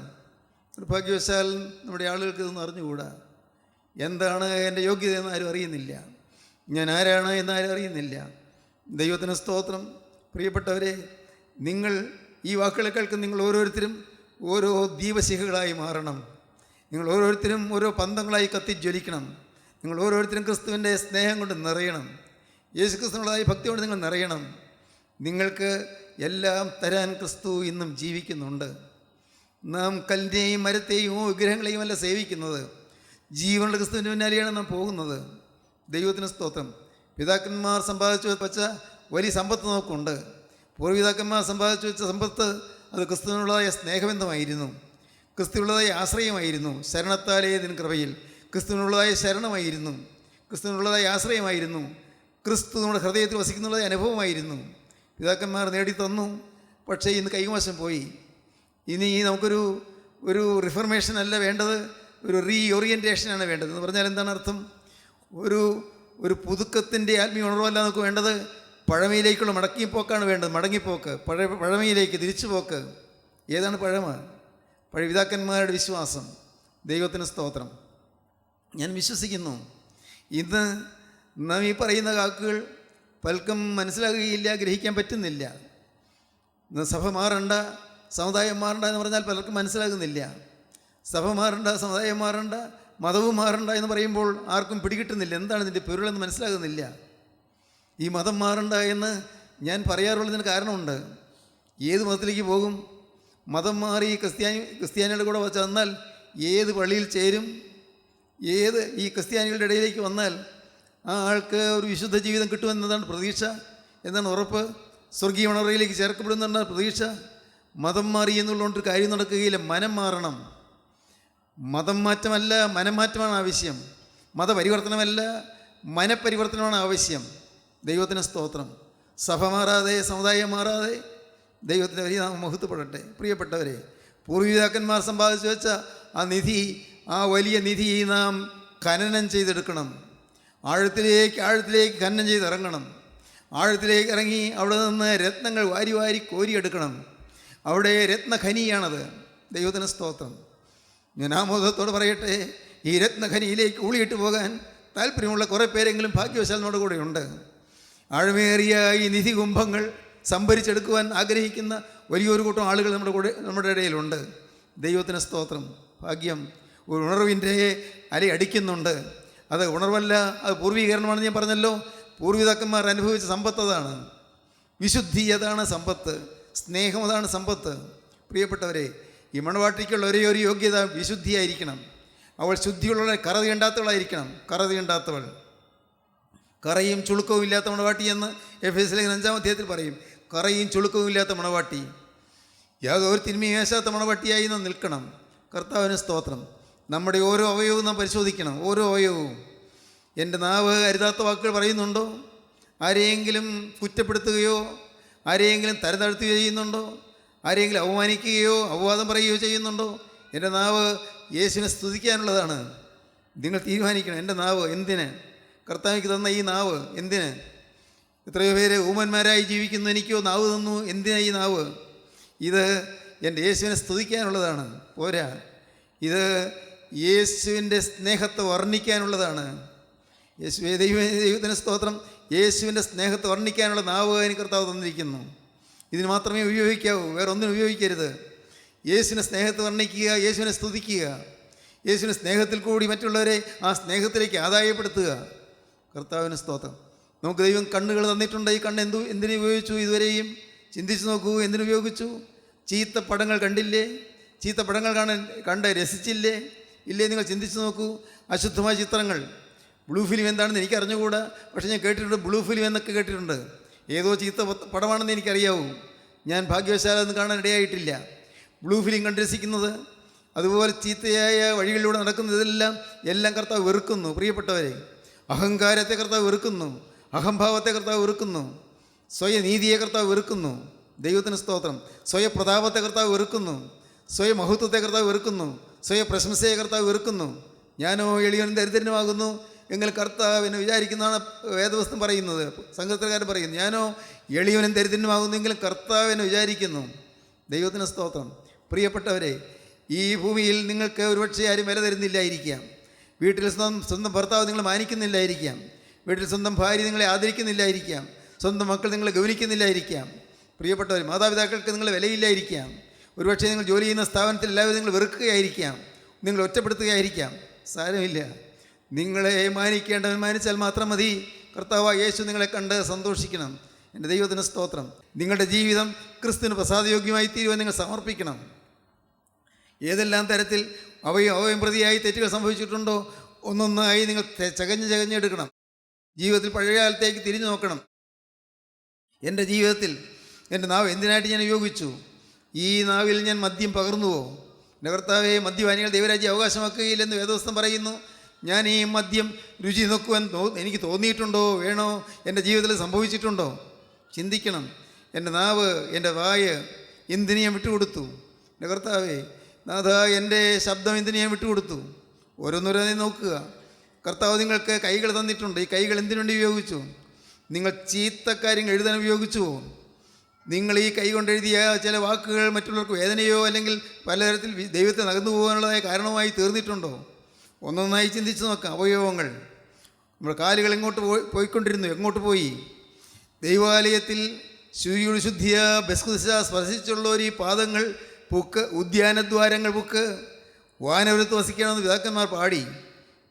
നിർഭാഗ്യവശാൽ നമ്മുടെ ആളുകൾക്ക് ഇതൊന്നും അറിഞ്ഞുകൂടാ. എന്താണ് എൻ്റെ യോഗ്യത എന്ന് ആരും അറിയുന്നില്ല, ഞാൻ ആരാണ് എന്നാരും അറിയുന്നില്ല. ദൈവത്തിന് സ്തോത്രം. പ്രിയപ്പെട്ടവരെ, നിങ്ങൾ ഈ വാക്കുകളെ കേൾക്കുന്ന നിങ്ങൾ ഓരോരുത്തരും ഓരോ ദീപശിഖകളായി മാറണം. നിങ്ങൾ ഓരോരുത്തരും ഓരോ പന്തങ്ങളായി കത്തിജ്വലിക്കണം. നിങ്ങൾ ഓരോരുത്തരും ക്രിസ്തുവിൻ്റെ സ്നേഹം കൊണ്ട് നിറയണം. യേശു ക്രിസ്തുവിനുള്ളതായി ഭക്തി കൊണ്ട് നിങ്ങൾ നിറയണം. നിങ്ങൾക്ക് എല്ലാം തരാൻ ക്രിസ്തു ഇന്നും ജീവിക്കുന്നുണ്ട്. നാം കല്ലിനെയും മരത്തെയും വിഗ്രഹങ്ങളെയും അല്ല സേവിക്കുന്നത്, ജീവനുള്ള ക്രിസ്തുവിൻ്റെ പിന്നാലെയാണ് നാം പോകുന്നത്. ദൈവത്തിന് സ്തോത്രം. പിതാക്കന്മാർ സമ്പാദിച്ചു വെച്ച വലിയ സമ്പത്ത് നമുക്കുണ്ട്. പൂർവ്വപിതാക്കന്മാർ സമ്പാദിച്ചു വെച്ച സമ്പത്ത് അത് ക്രിസ്തുവിനുള്ളതായ സ്നേഹബന്ധമായിരുന്നു, ക്രിസ്തുവിനുള്ളതായ ആശ്രയമായിരുന്നു. ശരണത്താലേ നിൻ കൃപയിൽ ക്രിസ്തുവിനുള്ളതായ ശരണമായിരുന്നു, ക്രിസ്തുവിനുള്ളതായ ആശ്രയമായിരുന്നു, ക്രിസ്തു നമ്മുടെ ഹൃദയത്തിൽ വസിക്കുന്നുള്ളതായ അനുഭവമായിരുന്നു. പിതാക്കന്മാർ നേടിത്തന്നു. പക്ഷേ ഇന്ന് കൈവശം പോയി. ഇനി നമുക്കൊരു റിഫർമേഷൻ അല്ല വേണ്ടത്, ഒരു റീഓറിയൻറ്റേഷനാണ് വേണ്ടത്. എന്ന് പറഞ്ഞാൽ എന്താണ് അർത്ഥം? ഒരു പുതുക്കത്തിൻ്റെ ആത്മീയ ഉണർവല്ല നമുക്ക് വേണ്ടത്, പഴമയിലേക്കുള്ള മടങ്ങിപ്പോക്കാണ് വേണ്ടത്. മടങ്ങിപ്പോക്ക്, പഴമയിലേക്ക് തിരിച്ചുപോക്ക്. ഏതാണ് പഴമ? പഴയ പിതാക്കന്മാരുടെ വിശ്വാസം. ദൈവത്തിന് സ്തോത്രം. ഞാൻ വിശ്വസിക്കുന്നു ഇന്ന് നാം ഈ പറയുന്ന വാക്കുകൾ പലർക്കും മനസ്സിലാകുകയില്ല, ഗ്രഹിക്കാൻ പറ്റുന്നില്ല. ഇന്ന് സഭ മാറണ്ട, സമുദായം മാറണ്ട എന്ന് പറഞ്ഞാൽ പലർക്കും മനസ്സിലാകുന്നില്ല. സഭ മാറണ്ട, സമുദായം മാറണ്ട, മതവും മാറണ്ട എന്ന് പറയുമ്പോൾ ആർക്കും പിടികിട്ടുന്നില്ല. എന്താണ് ഇതിൻ്റെ പൊരുളെന്ന് മനസ്സിലാകുന്നില്ല. ഈ മതം മാറണ്ട എന്ന് ഞാൻ പറയാറുള്ളതിന് കാരണമുണ്ട്. ഏത് മതത്തിലേക്ക് പോകും? മതം മാറി ക്രിസ്ത്യാനികളുടെ കൂടെ വന്നാൽ ഏത് പള്ളിയിൽ ചേരും? ഈ ക്രിസ്ത്യാനികളുടെ ഇടയിലേക്ക് വന്നാൽ ആ ആൾക്ക് ഒരു വിശുദ്ധ ജീവിതം കിട്ടുമെന്നതാണ് പ്രതീക്ഷ. എന്താണ് ഉറപ്പ്? സ്വർഗീയ ഉണർവയിലേക്ക് ചേർക്കപ്പെടുന്നതാണ് പ്രതീക്ഷ. മതം മാറി എന്നുള്ളതുകൊണ്ട് കാര്യം നടക്കുകയില്ല. മനം മാറണം. മതം മാറ്റമല്ല, മനം മാറ്റമാണ് ആവശ്യം. മതപരിവർത്തനമല്ല, മനപരിവർത്തനമാണ് ആവശ്യം. ദൈവത്തിന് സ്തോത്രം. സഭ മാറാതെ, സമുദായം മാറാതെ ദൈവത്തിൻ്റെ വലിയ നാമം മഹത്വപ്പെടട്ടെ. പ്രിയപ്പെട്ടവരെ, പൂർവ്വപിതാക്കന്മാർ സമ്പാദിച്ചു വെച്ച ആ വലിയ നിധി നാം ഖനനം ചെയ്തെടുക്കണം. ആഴത്തിലേക്ക് ഖനനം ചെയ്തിറങ്ങണം. ആഴത്തിലേക്ക് ഇറങ്ങി അവിടെ നിന്ന് രത്നങ്ങൾ വാരി വാരി കോരിയെടുക്കണം. അവിടെ രത്നഖനിയാണത്. ദൈവത്തിന് സ്തോത്രം. ഞാൻ ആമോദത്തോട് പറയട്ടെ, ഈ രത്നഖനിയിലേക്ക് ഊളിയിട്ട് പോകാൻ താല്പര്യമുള്ള കുറേ പേരെങ്കിലും ഭാഗ്യവശാൽ നമ്മുടെ കൂടെയുണ്ട്. ആഴമേറിയ ഈ നിധി കുംഭങ്ങൾ സംഭരിച്ചെടുക്കുവാൻ ആഗ്രഹിക്കുന്ന വലിയൊരു കൂട്ടം ആളുകൾ നമ്മുടെ ഇടയിലുണ്ട്. ദൈവത്തിന് സ്തോത്രം. ഭാഗ്യം. ഒരു ഉണർവിൻ്റെ അടിക്കുന്നുണ്ട്. അത് ഉണർവല്ല, അത് പൂർവീകരണമാണെന്ന് ഞാൻ പറഞ്ഞല്ലോ. പൂർവ്വപിതാക്കന്മാർ അനുഭവിച്ച സമ്പത്ത് അതാണ്. വിശുദ്ധി അതാണ് സമ്പത്ത്. സ്നേഹം അതാണ് സമ്പത്ത്. പ്രിയപ്പെട്ടവരെ, ഈ മണവാട്ടിക്കുള്ള ഒരേ ഒരു യോഗ്യത വിശുദ്ധിയായിരിക്കണം. അവൾ ശുദ്ധിയുള്ളവളെ, കറ തീണ്ടാത്തവളായിരിക്കണം. കറ തീണ്ടാത്തവൾ, കറയും ചുളുക്കവും ഇല്ലാത്ത മണവാട്ടി എന്ന് എഫേസ്യർ 5-ാം അധ്യായത്തിൽ പറയും. കറയും ചുളുക്കവും ഇല്ലാത്ത മണവാട്ടി, യാതൊരു തിന്മയും വേശാത്ത മണവാട്ടിയായി നാം നിൽക്കണം. കർത്താവിന് സ്തോത്രം. നമ്മുടെ ഓരോ അവയവവും നാം പരിശോധിക്കണം. ഓരോ അവയവവും. എൻ്റെ നാവ് അരുതാത്ത വാക്കുകൾ പറയുന്നുണ്ടോ? ആരെയെങ്കിലും കുറ്റപ്പെടുത്തുകയോ ആരെയെങ്കിലും തരംതാഴ്ത്തുകയോ ചെയ്യുന്നുണ്ടോ? ആരെയെങ്കിലും അവമാനിക്കുകയോ അപവാദം പറയുകയോ ചെയ്യുന്നുണ്ടോ? എൻ്റെ നാവ് യേശുവിനെ സ്തുതിക്കാനുള്ളതാണ്. നിങ്ങൾ തീരുമാനിക്കണം, എൻ്റെ നാവ് എന്തിന്? കർത്താവിക്ക് തന്ന ഈ നാവ് എന്തിന്? എത്രയോ പേര് ഊമന്മാരായി ജീവിക്കുന്നു, എനിക്കോ നാവ് തന്നു. എന്തിനാ ഈ നാവ്? ഇത് എൻ്റെ യേശുവിനെ സ്തുതിക്കാനുള്ളതാണ്. പോരാ, ഇത് യേശുവിൻ്റെ സ്നേഹത്തെ വർണ്ണിക്കാനുള്ളതാണ്. ദൈവത്തിന് സ്തോത്രം. യേശുവിൻ്റെ സ്നേഹത്തെ വർണ്ണിക്കാനുള്ള നാവ് എനിക്ക് കർത്താവ് തന്നിരിക്കുന്നു. ഇതിന് മാത്രമേ ഉപയോഗിക്കാവൂ, വേറെ ഒന്നിനും ഉപയോഗിക്കരുത്. യേശുവിനെ സ്നേഹത്തെ വർണ്ണിക്കുക, യേശുവിനെ സ്തുതിക്കുക, യേശുവിൻ്റെ സ്നേഹത്തിൽ കൂടി മറ്റുള്ളവരെ ആ സ്നേഹത്തിലേക്ക് ആദായപ്പെടുത്തുക. കർത്താവിന് സ്തോത്രം. നമുക്ക് ദൈവം കണ്ണുകൾ തന്നിട്ടുണ്ട്. ഈ കണ്ണ് എന്തിനു ഉപയോഗിച്ചു? ഇതുവരെയും ചിന്തിച്ച് നോക്കൂ. എന്തിനുപയോഗിച്ചു? ചീത്ത പടങ്ങൾ കണ്ടില്ലേ? ചീത്ത പടങ്ങൾ കണ്ട് രസിച്ചില്ലേ? ഇല്ലേ? നിങ്ങൾ ചിന്തിച്ച് നോക്കൂ. അശുദ്ധമായ ചിത്രങ്ങൾ. ബ്ലൂ ഫിലിം എന്താണെന്ന് എനിക്ക് അറിഞ്ഞുകൂടാ, പക്ഷേ ഞാൻ കേട്ടിട്ടുണ്ട്. ബ്ലൂ ഫിലിം എന്നൊക്കെ കേട്ടിട്ടുണ്ട്. ഏതോ ചീത്ത പടമാണെന്ന് എനിക്കറിയാവൂ. ഞാൻ ഭാഗ്യവശാലൊന്നും കാണാൻ ഇടയായിട്ടില്ല. ബ്ലൂ ഫിലിം കണ്ട് രസിക്കുന്നത്, അതുപോലെ ചീത്തയായ വഴികളിലൂടെ നടക്കുന്നതെല്ലാം എല്ലാം കർത്താവ് വെറുക്കുന്നു. പ്രിയപ്പെട്ടവരെ, അഹങ്കാരത്തെ കർത്താവ് വെറുക്കുന്നു, അഹംഭാവത്തെ കർത്താവ് വെറുക്കുന്നു, സ്വയനീതിയെ കർത്താവ് വെറുക്കുന്നു. ദൈവത്തിന് സ്തോത്രം. സ്വയപ്രതാപത്തെ കർത്താവ് വെറുക്കുന്നു, സ്വയമഹത്വത്തെ കർത്താവ് വെറുക്കുന്നു, സ്വയപ്രശംസയെ കർത്താവ് വെറുക്കുന്നു. ഞാനോ എളിയവനും ദരിദ്രനുമാകുന്നു എങ്കിൽ കർത്താവിനെ വിചാരിക്കുന്നതാണ് വേദവസ്തം പറയുന്നത്. സങ്കീർത്തനക്കാരൻ പറയുന്നു, ഞാനോ എളിയവനും ദരിദ്രനുമാകുന്നെങ്കിലും കർത്താവിനെ വിചാരിക്കുന്നു. ദൈവത്തിന് സ്തോത്രം. പ്രിയപ്പെട്ടവരെ, ഈ ഭൂമിയിൽ നിങ്ങൾക്ക് ഒരുപക്ഷെ ആരും വില തരുന്നില്ലായിരിക്കാം. വീട്ടിൽ സ്വന്തം ഭർത്താവ് നിങ്ങൾ മാനിക്കുന്നില്ലായിരിക്കാം. വീട്ടിൽ സ്വന്തം ഭാര്യ നിങ്ങളെ ആദരിക്കുന്നില്ലായിരിക്കാം. സ്വന്തം മക്കൾ നിങ്ങളെ ഗൗനിക്കുന്നില്ലായിരിക്കാം. പ്രിയപ്പെട്ടവർ, മാതാപിതാക്കൾക്ക് നിങ്ങൾ വിലയില്ലായിരിക്കാം. ഒരുപക്ഷെ നിങ്ങൾ ജോലി ചെയ്യുന്ന സ്ഥാപനത്തിൽ എല്ലാവരും നിങ്ങൾ വെറുക്കുകയായിരിക്കാം, നിങ്ങൾ ഒറ്റപ്പെടുത്തുകയായിരിക്കാം. സാരമില്ല, നിങ്ങളെ മാനിക്കേണ്ടവൻ മാനിച്ചാൽ മാത്രം മതി. കർത്താവായ യേശു നിങ്ങളെ കണ്ട് സന്തോഷിക്കണം. എൻ്റെ ദൈവത്തിന് സ്തോത്രം. നിങ്ങളുടെ ജീവിതം ക്രിസ്തുവിന് പ്രസാദയോഗ്യമായി തീരുവാൻ നിങ്ങൾ സമർപ്പിക്കണം. ഏതെല്ലാം തരത്തിൽ അവയും പ്രതിയായി തെറ്റുകൾ സംഭവിച്ചിട്ടുണ്ടോ ഒന്നൊന്നായി നിങ്ങൾ ചകഞ്ഞെടുക്കണം. ജീവിതത്തിൽ പഴയ കാലത്തേക്ക് തിരിഞ്ഞു നോക്കണം. എൻ്റെ ജീവിതത്തിൽ എൻ്റെ നാവ് എന്തിനായിട്ട് ഞാൻ ഉപയോഗിച്ചു? ഈ നാവിൽ ഞാൻ മദ്യം പകർന്നുവോ? എൻ്റെ കർത്താവേ, മദ്യപാനികൾ ദൈവരാജ്യം അവകാശമാക്കുകയില്ലെന്ന് വേദവസ്തം പറയുന്നു. ഞാൻ ഈ മദ്യം രുചി നോക്കുവാൻ എനിക്ക് തോന്നിയിട്ടുണ്ടോ? വേണോ? എൻ്റെ ജീവിതത്തിൽ സംഭവിച്ചിട്ടുണ്ടോ? ചിന്തിക്കണം. എൻ്റെ നാവ്, എൻ്റെ വായ് എന്തിനു ഞാൻ വിട്ടുകൊടുത്തു? എൻ്റെ കർത്താവേ, നാഥ, എൻ്റെ ശബ്ദം എന്തിനു ഞാൻ വിട്ടുകൊടുത്തു? ഓരോന്നോരോന്നെ നോക്കുക. കർത്താവ് നിങ്ങൾക്ക് കൈകൾ തന്നിട്ടുണ്ട്. ഈ കൈകൾ എന്തിനു വേണ്ടി ഉപയോഗിച്ചു? നിങ്ങൾ ചീത്ത കാര്യങ്ങൾ എഴുതാൻ ഉപയോഗിച്ചുവോ? നിങ്ങൾ ഈ കൈ കൊണ്ടെഴുതിയ ചില വാക്കുകൾ മറ്റുള്ളവർക്ക് വേദനയോ അല്ലെങ്കിൽ പലതരത്തിൽ ദൈവത്തെ നകന്നു പോകാനുള്ളതായ കാരണമായി തീർന്നിട്ടുണ്ടോ? ഒന്നൊന്നായി ചിന്തിച്ച് നോക്കാം. അവയവങ്ങൾ, നമ്മുടെ കാലുകൾ എങ്ങോട്ട് പോയിക്കൊണ്ടിരുന്നു? എങ്ങോട്ട് പോയി? ദൈവാലയത്തിൽ ശുചിയുടെ ശുദ്ധിയ ബസ്കുദിശ സ്പർശിച്ചുള്ള ഈ പാദങ്ങൾ പൂക്ക്, ഉദ്യാനദ്വാരങ്ങൾ പൂക്ക്, വാനവരത്ത് വസിക്കണമെന്ന് പിതാക്കന്മാർ പാടി.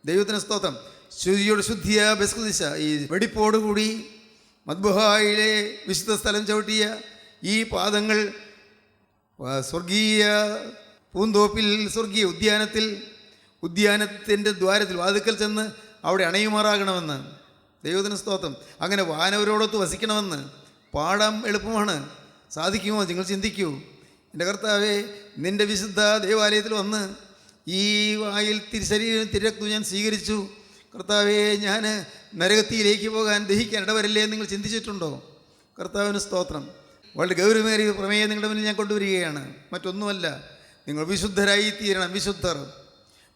ദൈവത്തിന് സ്തോത്രം. ശുചിയുടെ ശുദ്ധിയ ബസ്കുദിശ, ഈ വെടിപ്പോടുകൂടി മദ്ബഹായിലെ വിശുദ്ധ സ്ഥലം ചവിട്ടിയ ഈ പാദങ്ങൾ സ്വർഗീയ പൂന്തോപ്പിൽ, സ്വർഗീയ ഉദ്യാനത്തിൻ്റെ ദ്വാരത്തിൽ വാതിക്കൽ ചെന്ന് അവിടെ അണയുമാറാകണമെന്ന്. ദൈവത്തിന് സ്തോത്രം. അങ്ങനെ വാനവരോടൊത്ത് വസിക്കണമെന്ന് പാടാൻ എളുപ്പമാണ്. സാധിക്കുമോ? നിങ്ങൾ ചിന്തിക്കൂ. എൻ്റെ കർത്താവേ, നിൻ്റെ വിശുദ്ധ ദേവാലയത്തിൽ വന്ന് ഈ വായിൽ തിരുശരീരം തിരക്തു ഞാൻ സ്വീകരിച്ചു. കർത്താവേ, ഞാൻ നരകത്തിയിലേക്ക് പോകാൻ ദഹിക്കാൻ ഇടവരല്ലേ എന്ന് നിങ്ങൾ ചിന്തിച്ചിട്ടുണ്ടോ? കർത്താവിന് സ്തോത്രം. വളരെ ഗൗരവമേറിയ പ്രമേയം നിങ്ങളുടെ മുന്നിൽ ഞാൻ കൊണ്ടുവരികയാണ്. മറ്റൊന്നുമല്ല, നിങ്ങൾ വിശുദ്ധരായി തീരണം. വിശുദ്ധർ.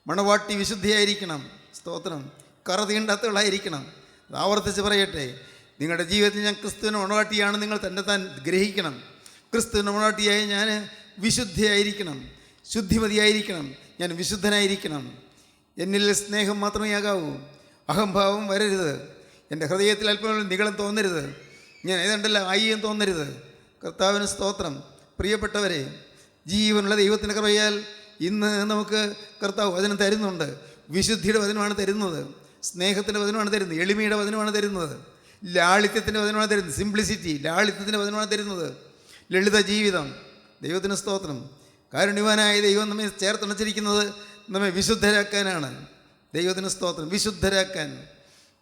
മണവാട്ടി വിശുദ്ധിയായിരിക്കണം. സ്തോത്രം. കറ തീണ്ടാത്തവളായിരിക്കണം. ആവർത്തിച്ച് പറയട്ടെ, നിങ്ങളുടെ ജീവിതത്തിൽ ഞാൻ ക്രിസ്തുവിന് മണവാട്ടിയാണ് നിങ്ങൾ താൻ ഗ്രഹിക്കണം. ക്രിസ്തുവിന് മണവാട്ടിയായി ഞാൻ വിശുദ്ധിയായിരിക്കണം, ശുദ്ധിമതിയായിരിക്കണം, ഞാൻ വിശുദ്ധനായിരിക്കണം. എന്നിൽ സ്നേഹം മാത്രമേ ആകാവൂ. അഹംഭാവം വരരുത്. എൻ്റെ ഹൃദയത്തിൽ അല്പം നിഗളം തോന്നരുത്. ഞാൻ ഏതാണ്ടല്ല ആയിയും തോന്നരുത്. കർത്താവിന് സ്തോത്രം. പ്രിയപ്പെട്ടവരെ, ജീവനുള്ള ദൈവത്തിൻ്റെ കൃപയാൽ ഇന്ന് നമുക്ക് കർത്താവ് വചനം തരുന്നുണ്ട്. വിശുദ്ധിയുടെ വചനമാണ് തരുന്നത്, സ്നേഹത്തിൻ്റെ വചനമാണ് തരുന്നത്, എളിമയുടെ വചനമാണ് തരുന്നത്, ലാളിത്യത്തിൻ്റെ വചനമാണ് തരുന്നത്, സിംപ്ലിസിറ്റി, ലാളിത്യത്തിൻ്റെ വചനമാണ് തരുന്നത്, ലളിത ജീവിതം. ദൈവത്തിന് സ്തോത്രം. കാരുണ്യവാനായ ദൈവം നമ്മെ ചേർത്തണച്ചിരിക്കുന്നത് നമ്മെ വിശുദ്ധരാക്കാനാണ്. ദൈവത്തിന് സ്തോത്രം. വിശുദ്ധരാക്കാൻ.